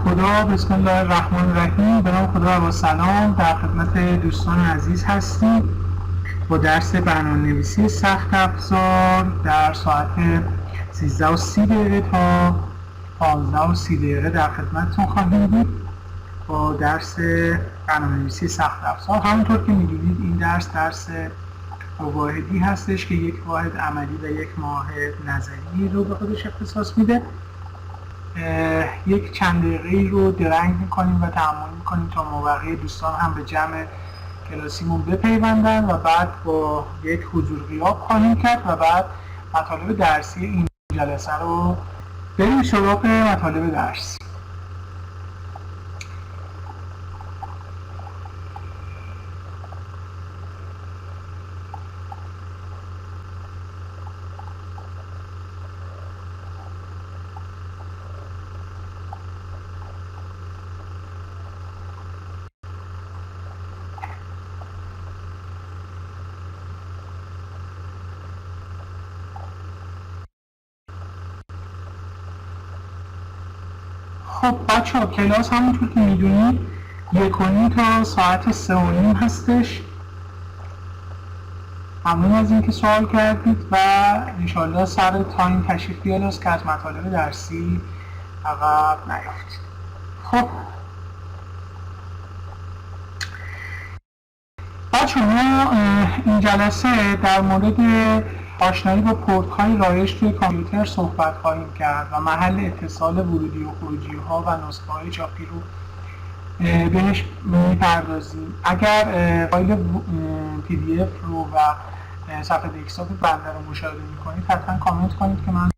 خدا. بسم الله الرحمن الرحیم. به نام خدا و با سلام. در خدمت دوستان عزیز هستیم با درس برنامه‌نویسی سخت افزار در ساعت 13:30 تا 15:30 در خدمتتون خواهیم بود با درس برنامه‌نویسی سخت افزار. همونطور که می‌دونید این درس واحدی هستش که یک واحد عملی و یک واحد نظری رو به خودش اختصاص میده. یک چند دقیقه‌ای رو درنگ میکنیم و تأمل میکنیم تا ما دوستان هم به جمع کلاسیمون بپیوندن و بعد با یک حضور غیاب خواهیم کرد و بعد مطالب درسی این جلسه رو بریم سراغ مطالب درسی. خب بچه ها، کلاس همونطور که میدونید 1:30 تا ساعت 3:30 هستش. ممنون از اینکه سوال کردید و انشالله سر تایم تشریف بیارید که از مطالب درسی عقب نیافتید. خب بچه ها، این جلسه در مورد آشنایی با پورت‌های رایج توی کامپیوتر صحبت خواهیم کرد و محل اتصال ورودی و خروجی ها و نسخه‌های چاپی رو بهش میپردازیم. اگر فایل PDF رو و صفحه دسکتاپ بنده رو مشاهده میکنید حتما کامنت کنید که من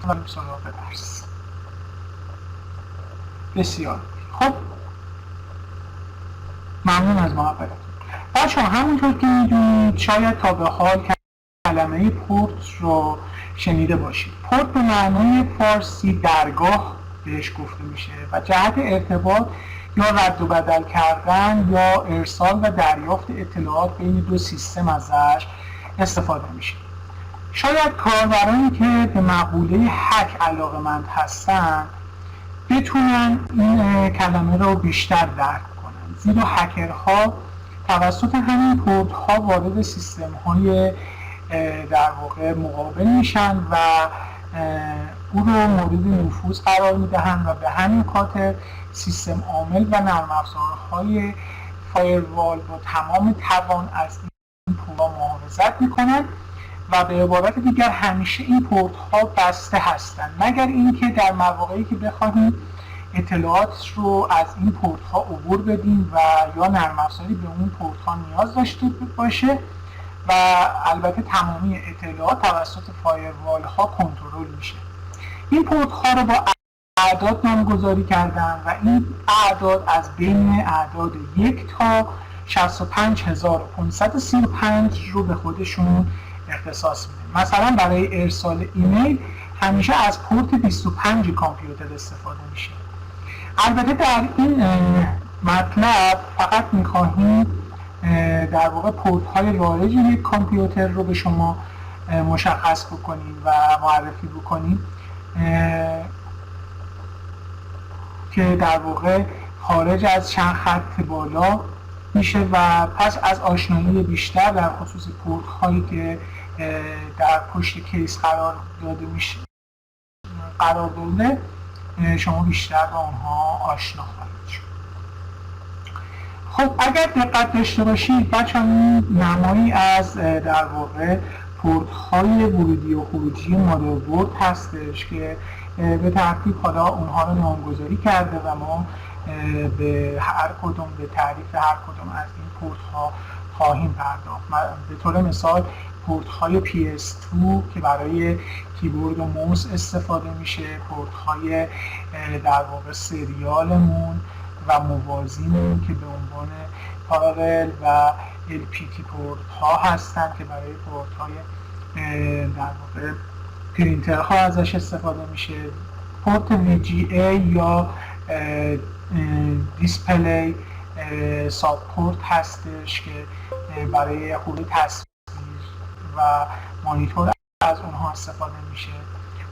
بریم سراغ درس. بسیار خب، ممنون از محبتتون. بچه‌ها همونطور که میدونید شاید تا به حال کلمه پورت رو شنیده باشید. پورت به معنای فارسی درگاه بهش گفته میشه و جهت ارتباط یا رد و بدل کردن یا ارسال و دریافت اطلاعات بین دو سیستم ازش استفاده میشه. شاید کاربرانی که به مقوله هک علاقه‌مند هستن بتونن این کلمه رو بیشتر درک کنن، زیرا هکرها توسط همین پورت ها وارد سیستم های در واقع مقابل میشن و او رو مورد نفوذ قرار میدهند و به همین خاطر سیستم عامل و نرم افزارهای فایروال با تمام توان از این پورت ها محافظت میکنند و به عبارت دیگر همیشه این پورت ها بسته هستند، مگر اینکه در مواقعی که بخواهیم اطلاعات رو از این پورت ها عبور بدیم و یا نرم افزاری به اون پورت ها نیاز داشته باشه و البته تمامی اطلاعات توسط فایروال ها کنترل میشه. این پورت ها رو با اعداد نامگذاری کردن و این اعداد از بین اعداد 1 تا 65535 رو به خودشون اختصاص میده. مثلا برای ارسال ایمیل همیشه از پورت 25 کامپیوتر استفاده میشه. البته در این مطلب فقط میخواهیم در واقع پورت های رایج یک کامپیوتر رو به شما مشخص بکنیم و معرفی بکنیم که در واقع خارج از چند خط بالا میشه و پس از آشنایی بیشتر در خصوص پورت هایی که در پشت کیس قرار داده شما بیشتر با اونها آشنا خواهید شد. خب اگر دقت داشته باشید بچه‌ها، این نمایی از در واقع پورت های ورودی و خروجی مادربرد هستش که به ترتیب حالا اونها رو نامگذاری کرده و ما به تعریف هر کدوم از این پورت ها خواهیم پرداخت. به طور مثال پورت های PS2 که برای کیبورد و موس استفاده میشه، پورت های در واقع سریالمون و موازیمون که به عنوان پارالل و LPT پورت ها هستن که برای پورت های در واقع پرینتر ها ازش استفاده میشه. پورت VGA یا دیسپلی ساپورت هستش که برای خوبی تصویر و مانیتور از اونها استفاده میشه.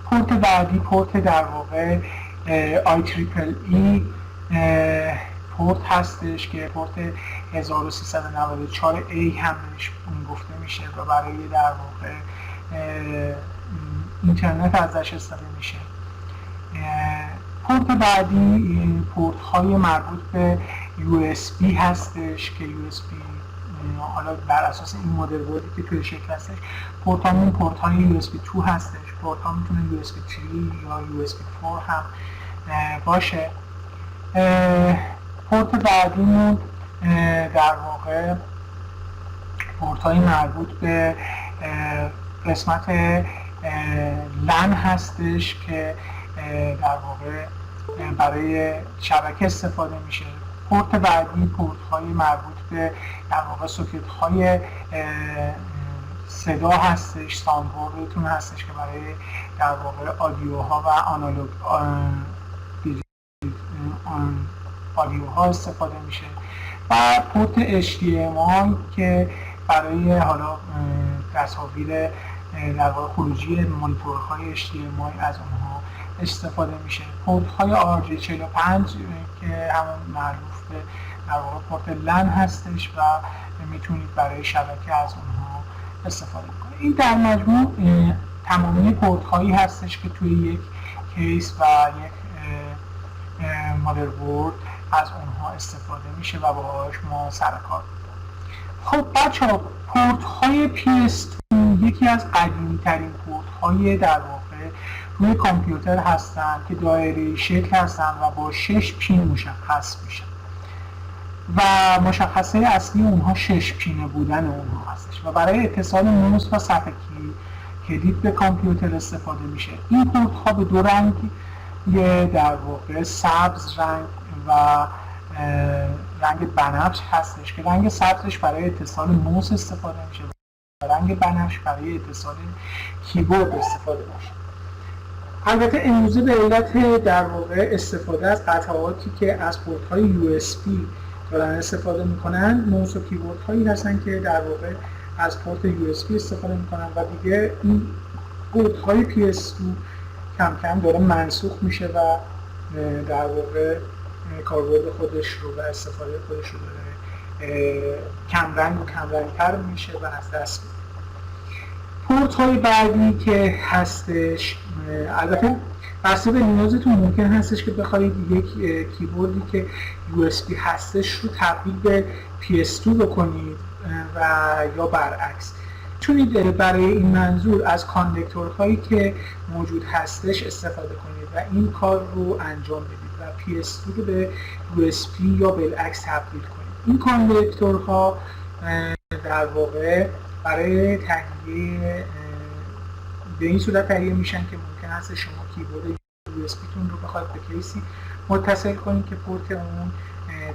پورت بعدی پورت در واقع IEEE پورت هستش که پورت 1394A هم بهش گفته میشه و برای در واقع اینترنت ازش استفاده میشه. پورت بعدی این پورت های مربوط به USB هستش که USB حالا بر اساس این مدل بردی که توی شکل هستش پورت های USB 2 هستش. پورت ها میتونه USB 3 یا USB 4 هم باشه. پورت بعدیمون در واقع پورت های مربوط به قسمت LAN هستش که در واقع برای شبکه استفاده میشه. پورت بعدی پورت های مربوط به در واقع سوکت های صدا هستش، ساوندبوردتون هستش که برای در واقع آدیوها و آنالوگ آدیوها استفاده میشه. و پورت HDMI که برای حالا تصاویر در واقع خروجی مانیتورهای HDMI از اونها استفاده میشه. پورت های RJ45 که همون معروف به در واقع پورت LAN هستش و میتونید برای شبکه از اونها استفاده کنید. این در مجموع تمامی پورت هایی هستش که توی یک کیس و یک مادربرد از اونها استفاده میشه و باهاش ما سر کار. خب بچه‌ها، پورت های PS2 یکی از قدیمی ترین پورت های در واقع روی کامپیوتر هستن که دایره شکل هستن و با 6 پین مشخص میشن و مشخصه اصلی اونها 6 پینه بودن اونها هستش و برای اتصال موس و صفحه کلید به کامپیوتر استفاده میشه. این پورت ها به دو رنگ در واقع سبز رنگ و رنگ بنفش هستش که رنگ سبزش برای اتصال موس استفاده میشه و رنگ بنفش برای اتصال کیبورد استفاده میشه. البته امروزه به علت در واقع استفاده از قطعاتی که از پورت های USB دارن استفاده میکنن، موس و کیبورد هایی هستن که در واقع از پورت USB استفاده میکنن و دیگه این پورت های PS2 کم کم داره منسوخ میشه و در واقع کاربرد خودش رو و استفاده خودش رو داره کمرنگ و کمرنگ‌تر میشه و از دست میده. پورت های بعدی که هستش، البته بسته به نیازتون ممکن هستش که بخواید یک کیبوردی که USB هستش رو تبدیل به PS2 بکنید و یا برعکس. میتونید برای این منظور از کانکتورهایی که موجود هستش استفاده کنید و این کار رو انجام بدید و PS2 رو به USB یا بالعکس تبدیل کنید. این کانکتورها در واقع برای تهیه به این صورت تهیه میشن که ممکن است شما کیبورد USB تون رو بخواید به کیسی متصل کنید که پورت اون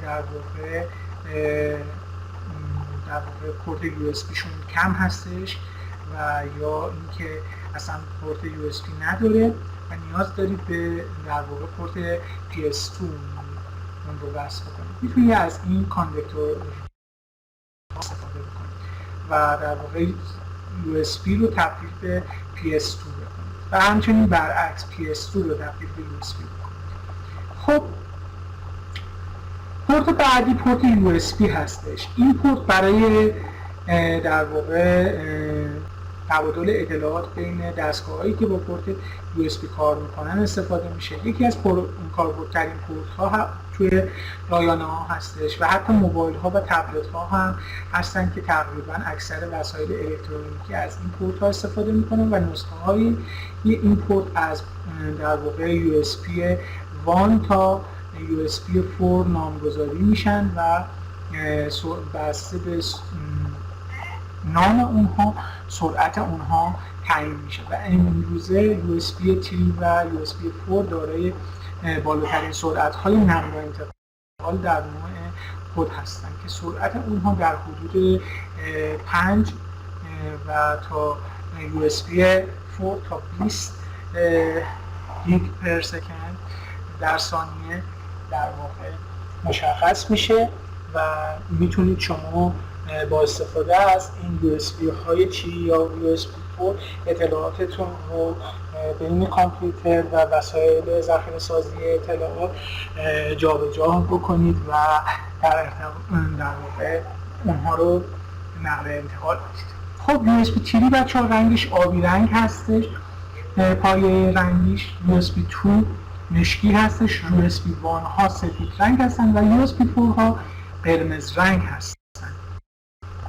در واقع پورت USB شون کم هستش و یا اینکه اصلا پورت USB نداره و نیاز دارید به در واقع پورت PS2 اون رو وصل کنید. میتونید از این کانکتور استفاده بکنید و در واقع USB رو تبدیل به PS2 بکنید و همچنین برعکس PS2 رو تبدیل به USB بکنید. خب پورت بعدی پورت USB هستش. این پورت برای در واقع تبادل اطلاعات بین دستگاه‌هایی که با پورت USB کار میکنن استفاده میشه. یکی از کاربردترین پورت ها توی رایانه ها هستش و حتی موبایل ها و تبلت ها هم هستن که تقریبا اکثر وسایل الکترونیکی از این پورت ها استفاده میکنن و نسخه های این پورت از در واقع USB 1 تا USB 4 نامگذاری میشن و بسته به نام اونها سرعت اونها تعیین میشه و امروزه USB 3 و USB 4 دارای بالاترین سرعت های نقل و انتقال در نوع خود هستند که سرعت اونها در حدود 5 و تا USB 4 تا 20 گیگ پر سکند در ثانیه در واقع مشخص میشه و میتونید شما با استفاده از این USB های چی یا USB 4 اطلاعاتتون رو بین کامپیوتر و وسایل ذخیره سازی اطلاعات جابجا بکنید و در واقع اونها رو نقل انتقال بدید. خب USB 3 بچه‌ها رنگش آبی رنگ هستش، پایه رنگیش USB 2 مشکی هستش، USB 1 ها سفید رنگ هستن و USB 4 ها قرمز رنگ هستن.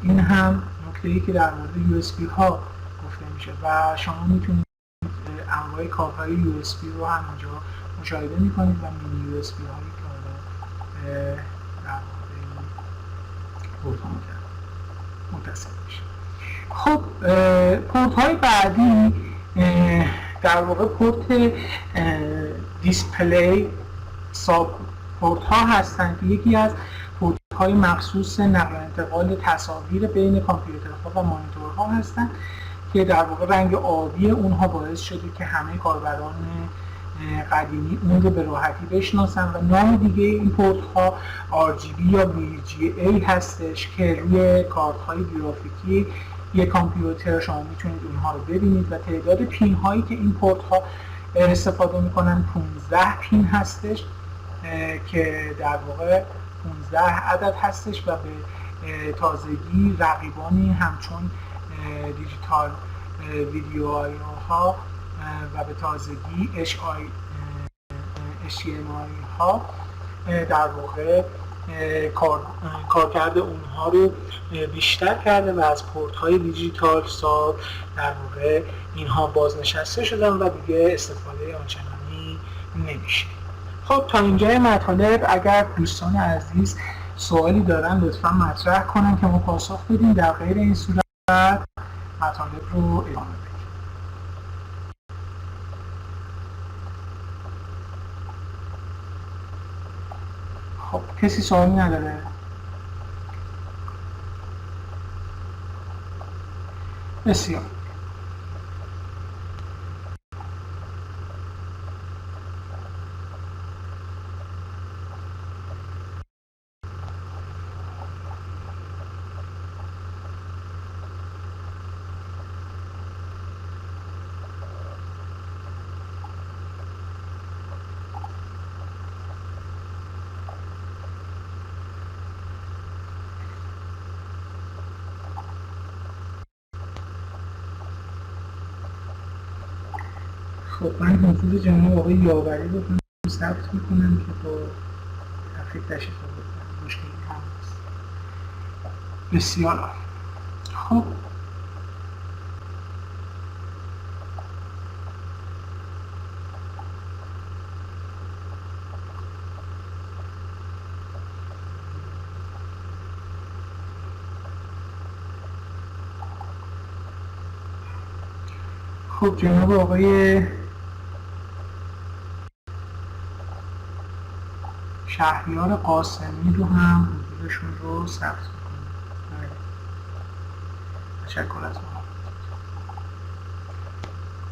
این هم نکته‌ای که در مورد USB ها گفته میشه و شما میتونید انواع کابل‌های USB رو هم اینجا مشاهده میکنید و مینی USB هایی که در واقع متصل میشه. خب پورت های بعدی در واقع پورت دیسپلی ساب پورت ها هستند که یکی از پورت های مخصوص نقل و انتقال تصاویر بین کامپیوترها و مانیتورها هستند که در واقع رنگ آبی اونها باعث شده که همه کاربران قدیمی اون رو به راحتی بشناسن و نام دیگه این پورت ها RGB یا VGA هستش که روی کارت های گرافیکی یک کامپیوتر شما میتونید اونها رو ببینید و تعداد پین هایی که این پورت ها استفاده میکنن 15 پین هستش که در واقع 15 عدد هستش و به تازگی رقیبانی همچون دیجیتال ویدیو ها و به تازگی HDMI ها در واقع کارکرد اونها رو بیشتر کرده و از پورت های دیجیتال ساب در واقع اینها بازنشسته شدن و دیگه استفاده آنچنانی نمیشه. خب تا اینجای مطالب اگر دوستان عزیز سوالی دارن لطفا مطرح کنن که ما پاسخ بدیم، در غیر این صورت مطالب رو ادامه بدیم. خب کسی سوالی نداره؟ بسیار. خب من حضور جناب آقای یاوری رو ثبت میکنم که با تفریق تشریف آوردن مشکلی هم هست. بسیار عالی. خب خب جناب آقای شهریار قاسمی رو هم حضورشون رو ثبت میکنم. تشکر از ما.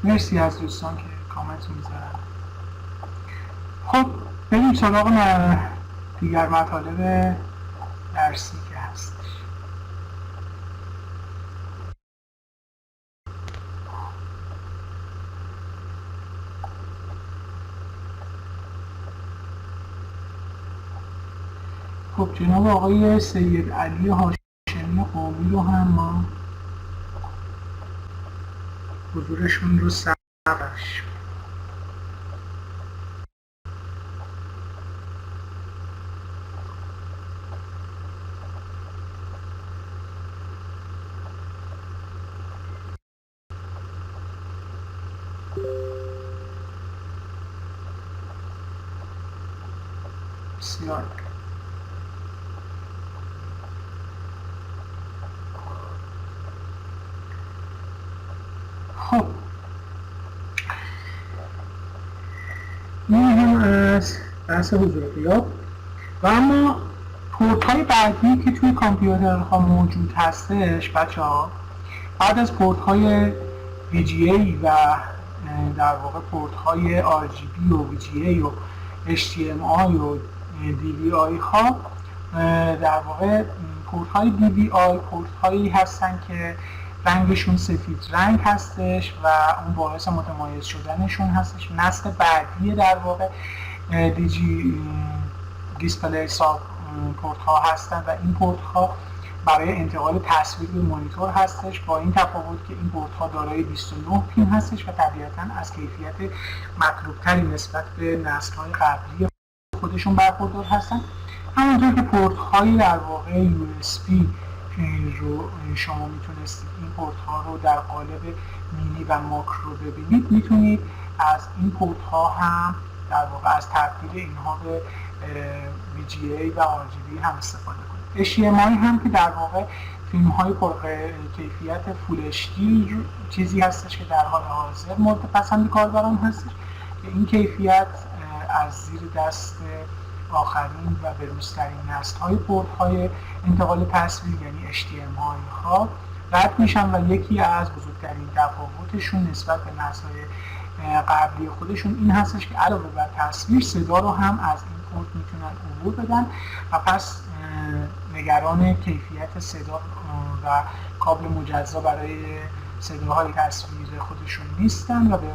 مرسی از دوستان که کامنت میذارن. خب بریم سراغ دیگر مطالب درسی که هستش. خب جناب آقای سید علی هاشمی قومی رو هم ما حضورشون رو ثبتش. بسیار. خب این هم از بحث حضور غیاب و اما پورت های بعدی که توی کامپیوترها موجود هستش بچه ها بعد از پورت های VGA و در واقع پورت های RGB و VGA و HDMI و DVI ها در واقع پورت های DVI پورت هایی هستن که رنگشون سفید رنگ هستش و اون باعث متمایز شدنشون هستش. نسل بعدی در واقع دیسپلی پورت ها هستن و این پورت ها برای انتقال تصویر به مانیتور هستش، با این تفاوت که این پورت ها دارای 29 پین هستش و طبیعتاً از کیفیت مطلوبتری نسبت به نسل های قبلی خودشون برخوردار هستن. همونطور که پورت های در واقع USB رو شما میتونستید این پورت ها رو در قالب مینی و ماکرو ببینید، میتونید از این پورت ها هم در واقع از تبدیل اینها به VGA و RGB هم استفاده کنید. HDMI هم که در واقع فیلم های پر کیفیت فول HD چیزی هستش که در حال حاضر مورد پسند کاربران هستش که این کیفیت از زیر دست آخرین و بروزترین نسل های پورت های انتقال تصویر یعنی HDMI ها رد میشن و یکی از بزرگترین تفاوتشون نسبت به نسل های قبلی خودشون این هستش که علاوه بر تصویر صدا رو هم از این پورت میتونن عبور بدن و پس نگران کیفیت صدا و کابل مجزا برای صداهای تصویر خودشون نیستن و به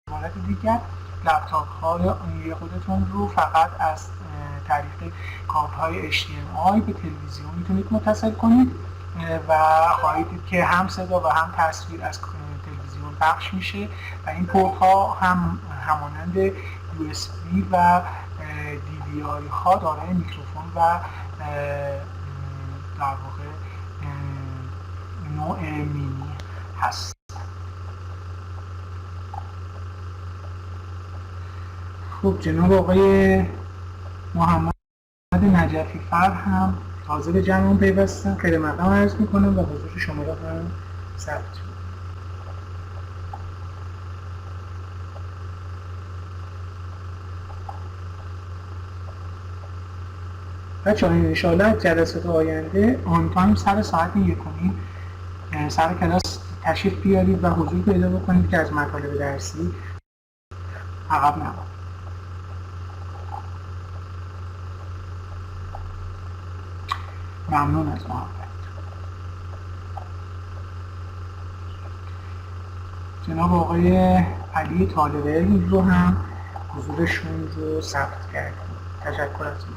عبارت دیگر لپتاپ های خودتون رو فقط از طریق کابل های HDMI به تلویزیون میتونید متصل کنید و خواهید دید که هم صدا و هم تصویر از تلویزیون پخش میشه و این پورت ها هم همانند USB و DVI ها دارای میکروفون و در واقع نوع مینی هست. خب جناب آقای محمد نجفی فر هم تازه به جمعمون پیوستن، خیلی مقام عرض میکنم و حضور شما را هم ثبت. بچه‌ها انشاءالله جلسات آینده آن تایم سر ساعت 1:30 سر کلاس تشریف بیارید و حضور پیدا بکنید که از مطالب درسی عقب نمانید. ممنون از محبت. جناب آقای علی طالب علم رو هم حضورشون رو ثبت کردیم. تشکر از شما.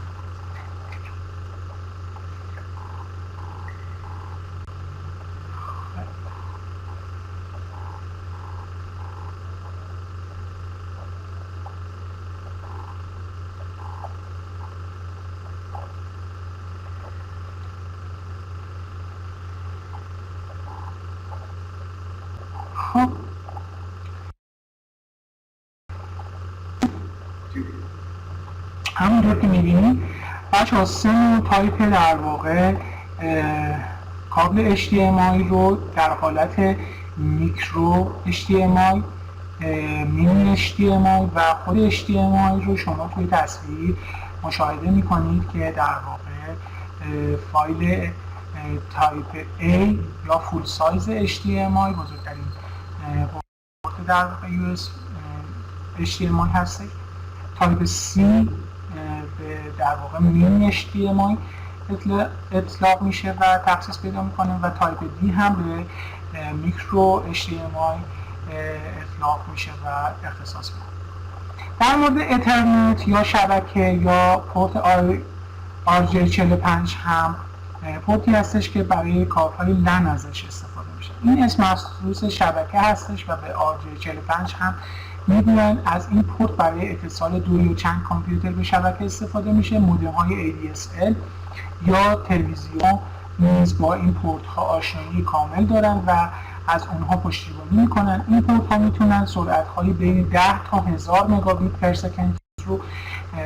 خب همونطور که میبینید بچه‌ها 3 نوع تایپ در واقع کابل HDMI رو در حالت میکرو HDMI، مینی HDMI و خود HDMI رو شما توی تصویر مشاهده میکنید که در واقع فایل تایپ A یا فول سایز HDMI بزرگترین پورت در HDMI هست، تایپ C به در واقع مینی HDMI اطلاق میشه و تخصیص پیدا میکنه و تایپ D هم به میکرو HDMI اطلاق میشه و اختصاص میکنه. در مورد اترنت یا شبکه یا پورت RJ45 هم پورتی هستش که برای کارهای لن ازش استفاده میشه. این اسم مخصوص شبکه هستش و به RJ45 هم میگوین. از این پورت برای اتصال دو یا چند کامپیوتر به شبکه استفاده میشه. مودم های ADSL یا تلویزیون نیز با این پورت ها آشنایی کامل دارن و از اونها پشتیبانی میکنن. این پورت ها میتونن سرعت های بین 10 تا 1000 مگابیت پر سکند رو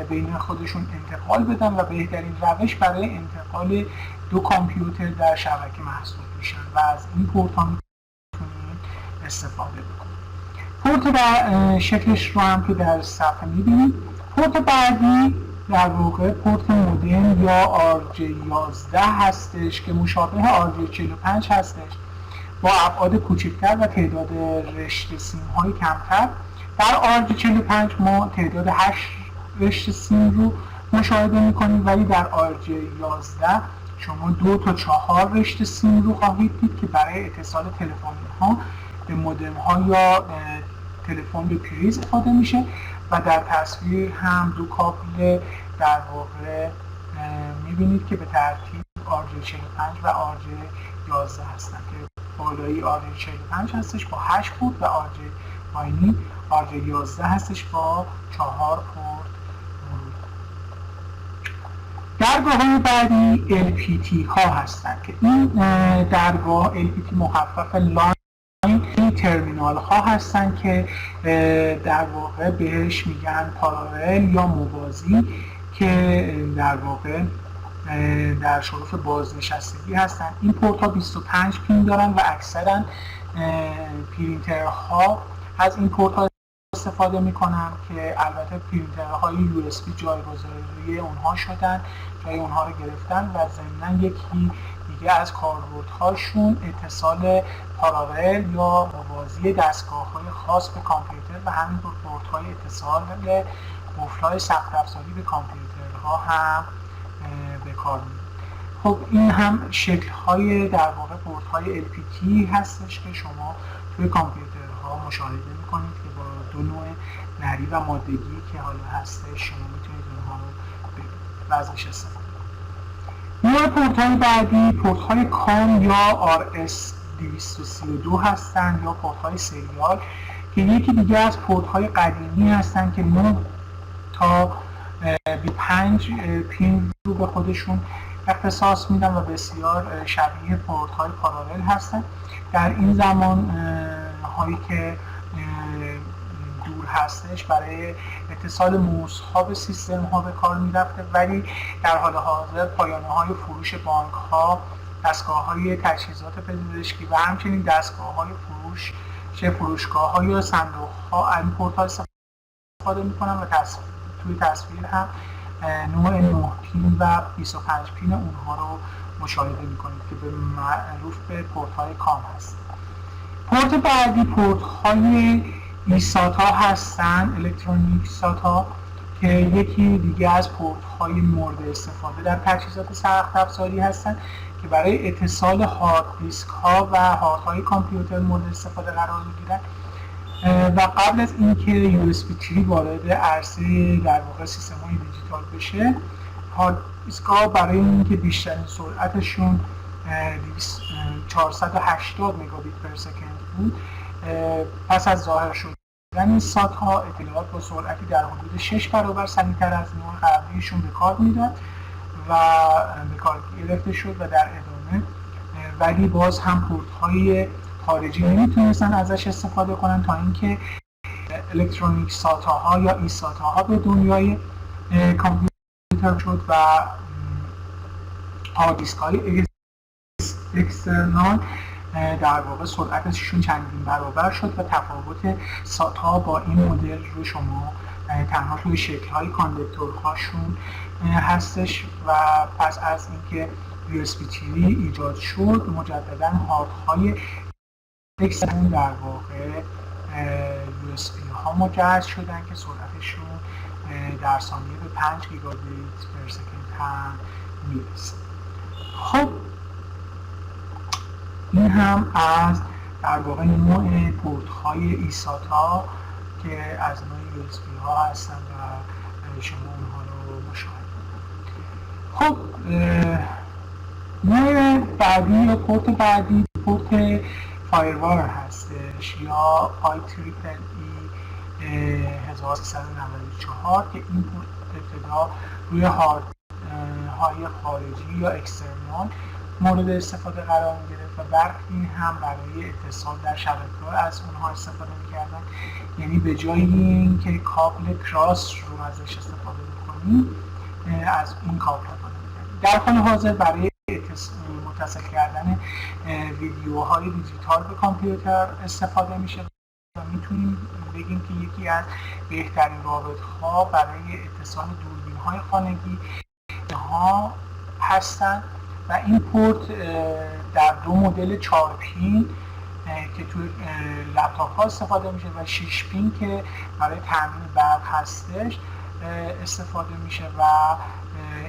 بین خودشون انتقال بدن و بهترین روش برای انتقال دو کامپیوتر در شبکه محسوب میشن و از این پورت ها میتونید استفاده بکنید. پورت در شکلش رو هم که در صفحه میبینید. پورت بعدی در واقع پورت مودم یا RJ11 هستش که مشابه RJ45 هستش با ابعاد کوچکتر و تعداد رشته سیم های کمتر. در RJ45 ما تعداد 8 رشته سیم رو مشاهده میکنیم ولی در RJ11 شما 2 تا 4 رشته سیم رو خواهید دید که برای اتصال تلفنی ها به مودم ها یا تلفن به پریز استفاده میشه و در تصویر هم 2 کابل در واقع میبینید که به ترتیب RJ45 و RJ11 هستن که بالایی RJ45 هستش با 8 پورت و پایینی RJ11 هستش با 4 پورت ورود. درگاه‌های بعدی LPT ها هستند که این درگاه LPT مخفف لاین ترمینال ها هستند که در واقع بهش میگن پارالل یا موازی که در واقع در شرف بازنشستگی هستن. این پورت ها 25 پین دارن و اکثرا پرینترها از این پورت ها استفاده میکنن که البته پرینترهای USB جایگزین اونها شدن، جای اونها رو گرفتن و ضمناً یکی دیگه از کاربردهاشون اتصال پارالل یا موازی دستگاه‌های خاص به کامپیوتر و همینطور پورت‌های اتصال قفل‌های سخت افزاری به کامپیوترها هم به کار میاد. خب این هم شکل‌های در واقع پورت‌های LPT هستش که شما توی کامپیوترها مشاهده می‌کنید که با 2 نوع نری و مادگی که حالا هستش شما میتونید اونها رو به وضعش استفاده کنید. نوع پورت‌های بعدی پورت‌های کام یا RS232 هستند یا پورت‌های سریال که یکی دیگه از پورت‌های قدیمی هستند که 9 تا 5 پین رو به خودشون اختصاص میدن و بسیار شبیه پورت‌های پارالل هستن. در این زمان هایی که دور هستش برای اتصال موس ها به سیستم ها به کار میرفته، ولی در حال حاضر پایانه های فروش بانک ها، دستگاه های تجهیزات پزشکی و همچنین دستگاه های فروش چه فروشگاه ها یا صندوق ها این پورت ها استفاده میکنن و توی تصویر هم نوع 9 پین و 25 پین اونها رو مشاهده میکنید که به معروف به پورت های کام هست. پورت بعدی پورت های ایساتا هستن، الکترونیک ساتا که یکی دیگه از پورت های مورد استفاده در تجهیزات سخت افزاری هستن که برای اتصال هارد دیسک ها و هارد های کامپیوتر مورد استفاده قرار میگیرن و قبل از اینکه USB 3 وارد عرصه در واقع سیستم های دیجیتال بشه، هارد دیسک ها برای اینکه بیشترین سرعتشون 480 مگابیت پر سکند بود، پس از ظاهر شدن این سات ها اطلاعات با سرعتی در حدود 6 برابر سریعتر از نوع قبلیشون به کار میداد و به کار گرفته شد و در ادامه ولی باز هم پورت های خارجی نمیتونستن ازش استفاده کنن تا اینکه الکترونیک ساتا ها یا ای ساتا ها به دنیای کامپیوتر شد و هارد دیسک های اکسترنال در واقع سرعتشون چندین برابر شد و تفاوت ساتا با این مدل رو شما تنها توی شکل‌های کاندکتورهاشون هستش و پس از اینکه USB 3 ایجاد شد مجددا هاردهای اکسترنال در واقع USB ها مجهز شدن که سرعتشون در ثانیه به 5 گیگابیت پر سکند هم میرسه. خب این هم از در واقع نوع پورت های ایساتا که از نوع USB ها هستن و شما اونها رو مشاهده. خب نوع بعدی یا پورت بعدی پورت فایروار هستش یا IEEE 1394 که این پورت ابتدا روی هارد های خارجی یا اکسترنال مورد استفاده قرار می‌گرفت و برخی هم برای اتصال در شبکه‌ها از اونها استفاده می‌کردن، یعنی به جای اینکه کابل کراس رو ازش استفاده بکنیم از این کابل استفاده می‌کردیم. در حال حاضر برای متصل کردن ویدیوهای دیجیتال به کامپیوتر استفاده میشه و میتونیم بگیم که یکی از بهترین رابط‌ها برای اتصال دوربین‌های خانگی ها هستند و این پورت در 2 مدل 4 پین که توی لپتاپ ها استفاده میشه و 6 پین که برای تامین برق هستش استفاده میشه و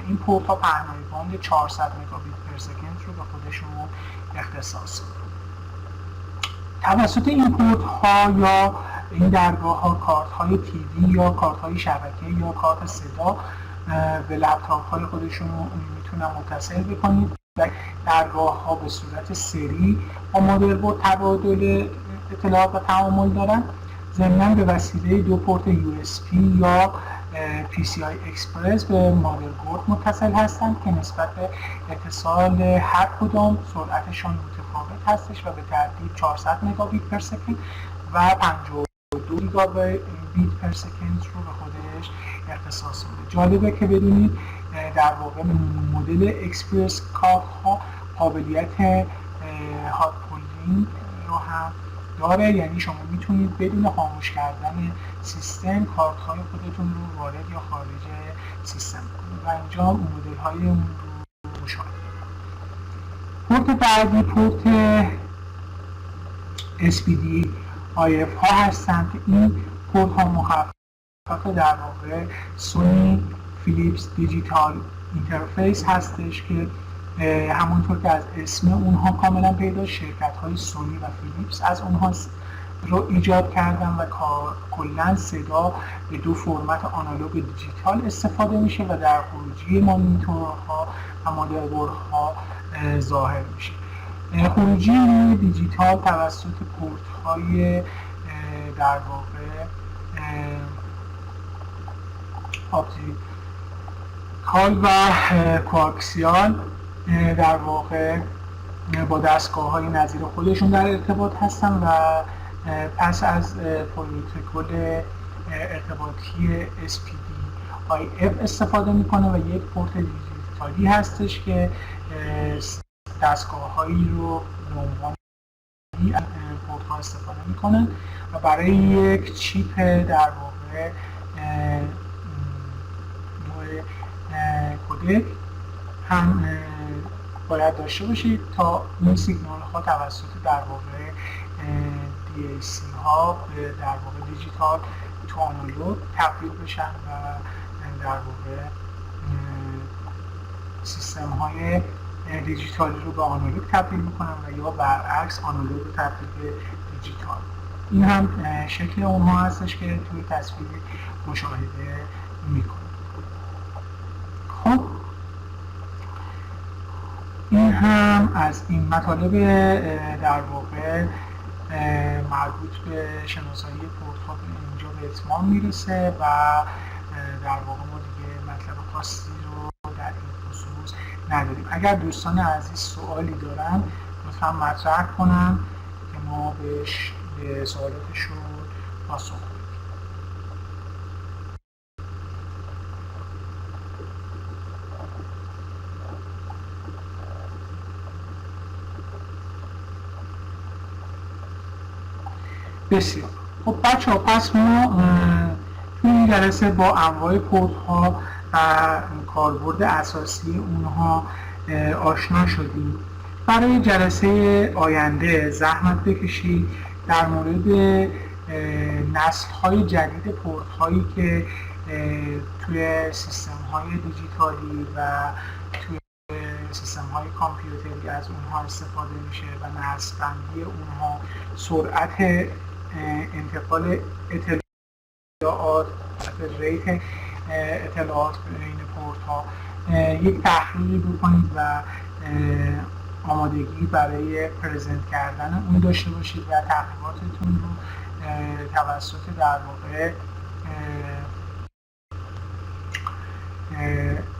این پورت ها پهنای باند 400 مگابیت پر سکند رو به خودشون اختصاص میده. توسط این پورت ها یا این درگاه ها کارت های تیوی یا کارت های شبکه یا کارت صدا به لپتاپ های خودشون میتونن متصل بکنید و درگاه ها به صورت سری با مادربرد تبادل اطلاعات و تعامل دارن. ضمناً به وسیله دو پورت USB یا PCI Express به مادربرد متصل هستند که نسبت به اتصال هر کدام سرعتشون متفاوت هستش و به ترتیب 400 مگابیت پر سکند و 52 گیگابیت پر سکند رو به خودش اختصاص میده. جالبه که بدونید در واقع مدل اکسپرس کارت ها قابلیت هات پولینگ رو هم داره، یعنی شما میتونید بدون خاموش کردن سیستم کارت های خودتون رو وارد یا خارج سیستم کنید و اینجا مدل های اون رو مشاهده. پورت بعدی پورت SPD IF ها هستند که این پورت ها مخفف در واقع سونی فیلیپس دیجیتال اینترفیس هستش که همونطور که از اسم اونها کاملا پیدا شرکت های سونی و فیلیپس از اونها رو ایجاد کردن و کلا صدا به دو فرمت آنالوگ و دیجیتال استفاده میشه و در خروجی مانیتورها و مادربردها ظاهر میشه. خروجی دیجیتال توسط پورت های در واقع اپتیکال و کوآکسیال در واقع با دستگاه های نظیر خودشون در ارتباط هستن و پس از پروتکل ارتباطی SPD IF استفاده میکنه و یک پورت دیجیتالی هستش که دستگاه هایی رو به عنوان پورت ها استفاده میکنن و برای یک چیپ در واقع نوع کودک هم باید داشته باشید تا این سیگنال ها توسط در واقع DAC ها به در واقع دیجیتال تو آنالوگ تبدیل بشن و در واقع سیستم های دیجیتالی رو به آنالوگ تبدیل میکنن و یا برعکس آنالوگ رو تبدیل به دیجیتال. این هم شکل اونها هستش که توی تصویر مشاهده میکنید. خب این هم از این مطالب در واقع مربوط به شناسایی پورت ها اینجا به اتمام میرسه و در واقع ما دیگه مطلب خاصی رو در این خصوص نداریم. اگر دوستان عزیز سوالی دارن لطفا مطرح کنن که ما به سوالاتشون پاسخ بدیم. بسیار خب بچه ها، پس ما توی این جلسه با انواع پورت ها و کاربرد اساسی اونها آشنا شدیم. برای جلسه آینده زحمت بکشید در مورد نسل های جدید پورت هایی که توی سیستم های دیجیتالی و توی سیستم های کامپیوتری از اونها استفاده میشه و نسل بندی اونها، سرعت انتقال اطلاعات، ریت اطلاعات بین پورت ها یک تحلیلی بکنید و آمادگی برای پرزنت کردن اون داشته باشید و تحقیقاتتون رو توسط در واقع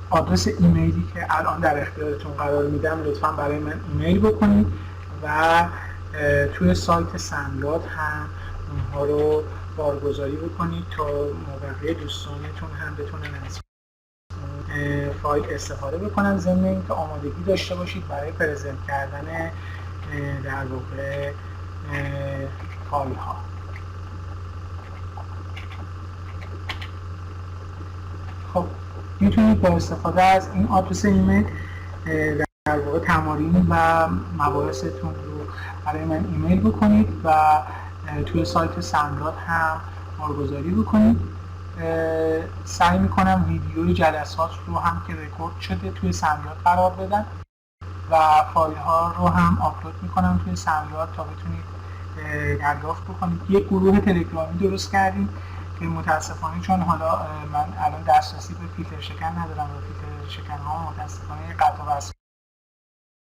آدرس ایمیلی که الان در اختیارتون قرار میدم لطفا برای من ایمیل بکنید و توی سایت سندلات هم اونها رو بارگذاری بکنید تا بقیه دوستانتون هم بتونن از فایل استفاده بکنن، ضمن اینکه آمادگی داشته باشید برای پرزنت کردن در واقع فایل ها. خب میتونید با استفاده از این آدرس ایمیل در واقع تمارین و مباحثتون رو برای من ایمیل بکنید و توی سایت سندلات هم بارگذاری بکنید سعی میکنم ویدیوی جلسات رو هم که رکورد شده توی سمیار قرار بدم و فایل ها رو هم آپلود میکنم توی سمیار تا بتونید دریافت بکنید. یک گروه تلگرامی درست کردیم که متاسفانه چون حالا من الان دسترسی به فیلتر شکن ندارم و فیلتر شکن ها متاسفانه قطع و وصل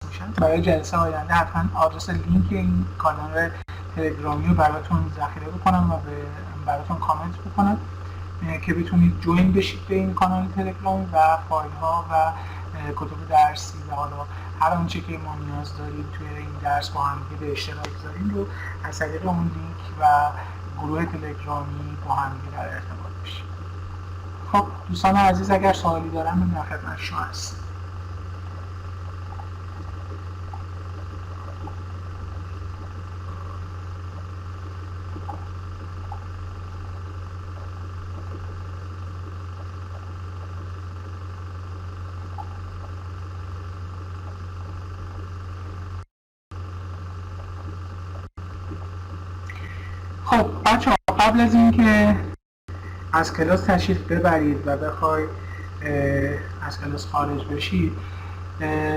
میشن، برای جلسه آینده حتما آدرس لینک این کانال تلگرامی رو براتون ذخیره بکنم و براتون کامنت بکنم که بتونید جوین بشید به این کانال تلگرامی و فایل ها و کتب درسی و حالا هر آنچه که ما نیاز داریم توی این درس با هم به اشتراک بذاریم رو از طریق اون لینک و گروه تلگرامی با هم در ارتباط بشیم. خب دوستان عزیز، اگر سوالی دارم من خدمت شما هستم. خب بچه‌ها، قبل از اینکه از کلاس تشریف ببرید و بخواید از کلاس خارج بشید،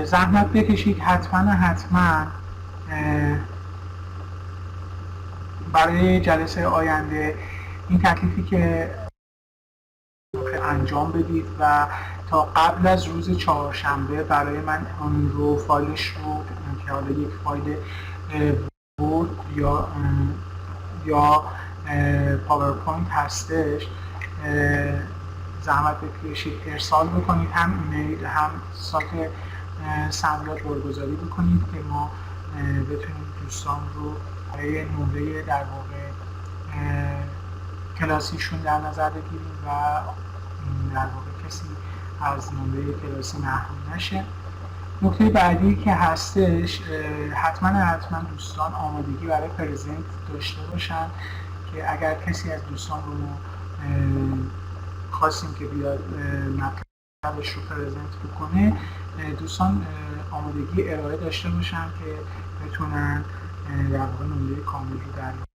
زحمت بکشید حتما برای جلسه آینده این تکلیفی که انجام بدید و تا قبل از روز چهارشنبه برای من اون رو فایلش رو که حالا یک فایل ورد یا پاورپوینت هستش زحمت بکشید ارسال بکنید، هم ایمیل هم سایت سمیار برگزاری بکنید که ما بتونیم دوستان رو برای نمره در واقع کلاسیشون در نظر بگیریم و در واقع کسی از نمره کلاسی محروم نشه. نکته بعدی که هستش، حتما دوستان آمادگی برای پرزنت داشته باشن که اگر کسی از دوستان رو خواستیم که بیاد مطلبش رو پرزنت بکنه، دوستان آمادگی ارائه داشته باشن که بتونن در واقع نمره کامل رو دریافت.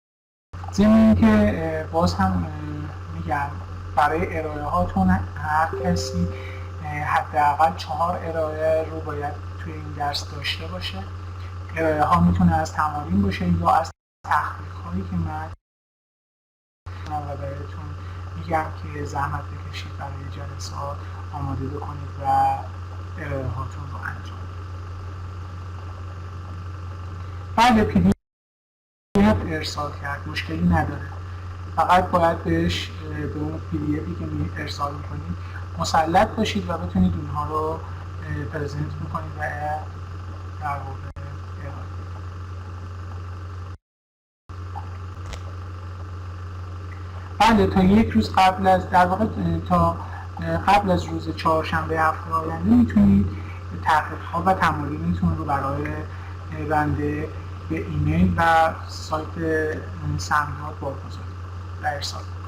ضمن اینکه باز هم میگم برای ارائه هاتون هر کسی حداقل 4 ارائه رو باید توی این درس داشته باشه. ارائه ها میتونه از تمارین باشه یا از تحقیق هایی که من و برایتون میگم که زحمت بکشید برای جلسه ها آماده بکنید و ارائه هاتون رو انجام بدید. بله، پی دی اف ارسال کرد، مشکلی نداره، فقط باید بهش به اون پی دی افی که ارسال میکنید مسلط باشید و بتونید اونها رو پرزنت بکنید و در واقع بله تا یک روز قبل از در واقع تا قبل از روز چهارشنبه هفته آینده میتونید تحقیق‌ها و تمارینتون رو برای بنده به ایمیل و سایت سمیار برگزاری و ارسال کنید.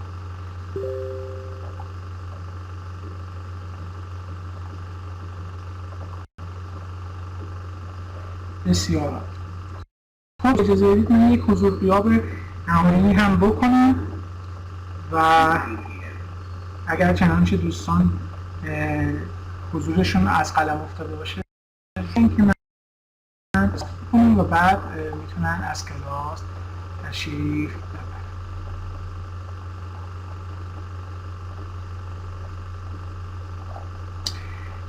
بسیار خب، اجازه بدید من یک حضور غیاب نهایی هم بکنم و اگر چنانچه دوستان حضورشون از قلم افتاده باشه اینکه من کنم و بعد میتونن از کلاس تشریف ببرن.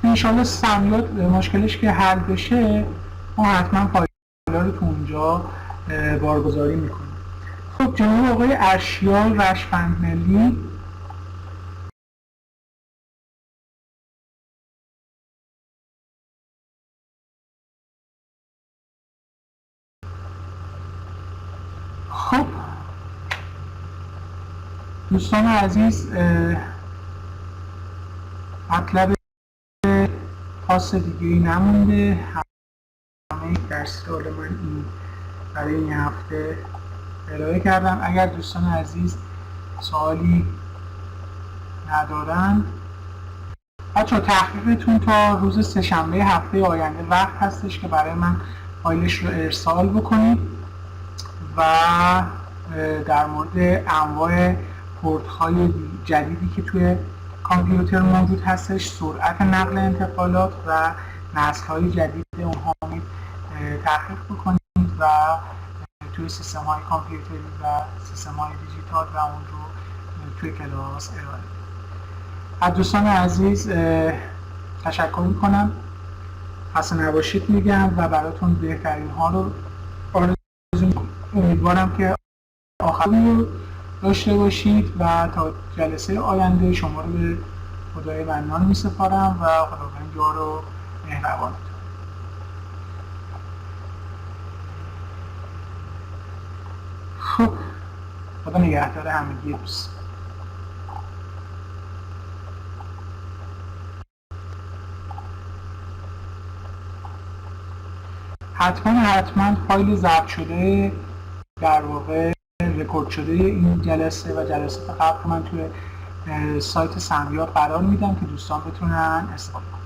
انشالله سمیار مشکلش که حل بشه ما حتما فایل‌ها رو تو اونجا بارگذاری میکنیم. خب جناب آقای ارشیال رشفندملی، خب دوستان عزیز، مطلب خاص دیگه‌ای نمونده، همه درس رو من این برای این هفته ارائه کردم. اگر دوستان عزیز سوالی ندارن، بچه‌ها تحقیقتون تا روز سه‌شنبه هفته آینده وقت هستش که برای من فایلش رو ارسال بکنید و در مورد انواع پورت های جدیدی که توی کامپیوتر موجود هستش، سرعت نقل انتقالات و نسل های جدید اونها می تحقیق بکنید و توی سیستم های کامپیوتری و سیستم های دیجیتال و اون رو توی کلاس ارائه. از دوستان عزیز تشکر میکنم، خسته نباشید میگم و براتون بهترین ها رو آرزو میکنم. امیدوارم که آخری رو داشته باشید و تا جلسه آینده شما رو به خدای منان میسپارم و خداوند یار و مهربانتون. خب خدا نگهدار همگی دوست. حتما فایل ضبط شده در واقع رکورد شده این جلسه و جلسات قبل من توی سایت سمیار قرار میدم که دوستان بتونن استفاده کنن.